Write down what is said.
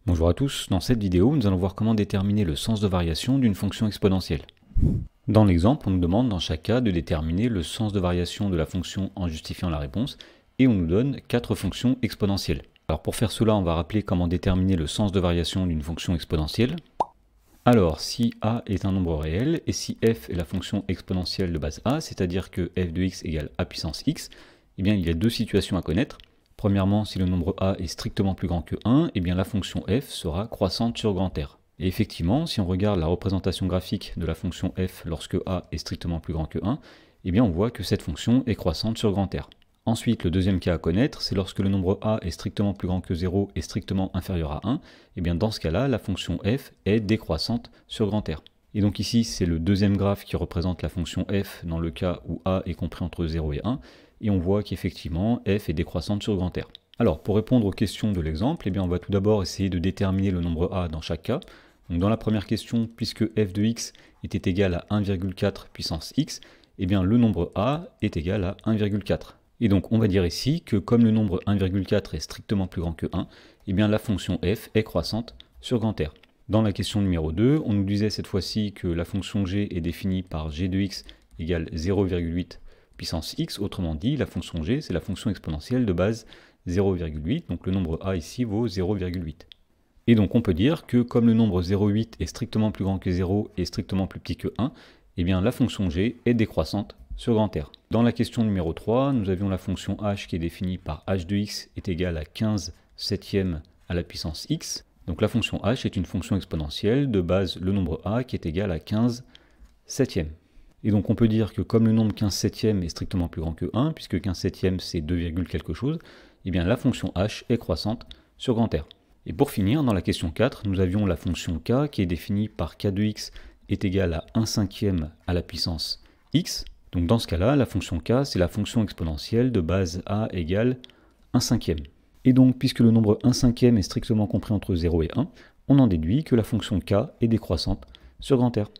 Bonjour à tous, dans cette vidéo, nous allons voir comment déterminer le sens de variation d'une fonction exponentielle. Dans l'exemple, on nous demande dans chaque cas de déterminer le sens de variation de la fonction en justifiant la réponse, et on nous donne 4 fonctions exponentielles. Alors pour faire cela, on va rappeler comment déterminer le sens de variation d'une fonction exponentielle. Alors, si a est un nombre réel, et si f est la fonction exponentielle de base a, c'est-à-dire que f de x égale a puissance x, eh bien il y a deux situations à connaître. Premièrement, si le nombre a est strictement plus grand que 1, eh bien la fonction f sera croissante sur grand R. Et effectivement, si on regarde la représentation graphique de la fonction f lorsque a est strictement plus grand que 1, eh bien on voit que cette fonction est croissante sur grand R. Ensuite, le deuxième cas à connaître, c'est lorsque le nombre a est strictement plus grand que 0 et strictement inférieur à 1, et bien dans ce cas-là, la fonction f est décroissante sur grand R. Et donc ici, c'est le deuxième graphe qui représente la fonction f dans le cas où a est compris entre 0 et 1, et on voit qu'effectivement, f est décroissante sur grand R. Alors, pour répondre aux questions de l'exemple, eh bien on va tout d'abord essayer de déterminer le nombre a dans chaque cas. Donc dans la première question, puisque f de x était égal à 1,4 puissance x, eh bien le nombre a est égal à 1,4. Et donc on va dire ici que comme le nombre 1,4 est strictement plus grand que 1, eh bien la fonction f est croissante sur grand R. Dans la question numéro 2, on nous disait cette fois-ci que la fonction g est définie par g de x égale 0,8 puissance x, autrement dit, la fonction g, c'est la fonction exponentielle de base 0,8, donc le nombre a ici vaut 0,8. Et donc on peut dire que comme le nombre 0,8 est strictement plus grand que 0 et strictement plus petit que 1, eh bien la fonction g est décroissante sur grand R. Dans la question numéro 3, nous avions la fonction h qui est définie par h de x est égal à 15 septièmes à la puissance x. Donc la fonction h est une fonction exponentielle de base le nombre a qui est égal à 15 septièmes. Et donc on peut dire que comme le nombre 15 septièmes est strictement plus grand que 1, puisque 15 septièmes c'est 2, quelque chose, eh bien la fonction h est croissante sur grand R. Et pour finir, dans la question 4, nous avions la fonction k qui est définie par k de x est égal à 1 cinquième à la puissance x. Donc dans ce cas-là, la fonction k, c'est la fonction exponentielle de base a égale 1 cinquième. Et donc, puisque le nombre 1 cinquième est strictement compris entre 0 et 1, on en déduit que la fonction k est décroissante sur grand R.